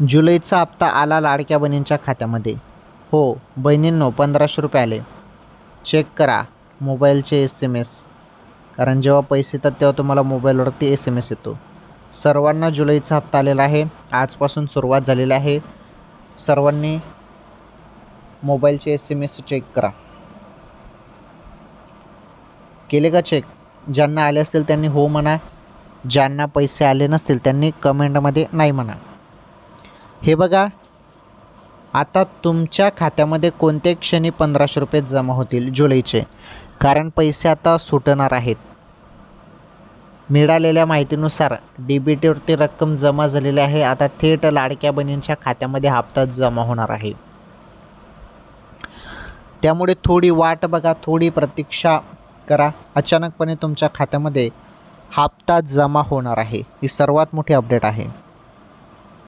जुलैचा हप्ता आला लाडक्या बहिणींच्या खात्यामध्ये. हो बहिणींनो, 1500 रुपये आले. चेक करा मोबाईलचे SMS, कारण जेव्हा पैसे येतात तेव्हा तुम्हाला मोबाईलवरती SMS येतो. सर्वांना जुलैचा हप्ता आलेला आहे. आजपासून सुरुवात झालेली आहे. सर्वांनी मोबाईलचे SMS चेक करा. केले का चेक? ज्यांना आले असतील त्यांनी हो म्हणा, ज्यांना पैसे आले नसतील त्यांनी कमेंटमध्ये नाही म्हणा. हे बघा, आता तुमच्या खात्यामध्ये कोणत्याही क्षणी 1500 रुपये जमा होतील जुलैचे, कारण पैसे आता सुटणार आहेत. मिळालेल्या माहितीनुसार DBTवरती रक्कम जमा झालेली आहे. आता थेट लाडक्या बहिणींच्या खात्यामध्ये हप्ता जमा होणार आहे. त्यामुळे थोडी वाट बघा, थोडी प्रतीक्षा करा. अचानकपणे तुमच्या खात्यामध्ये हप्ता जमा होणार आहे. ही सर्वात मोठी अपडेट आहे.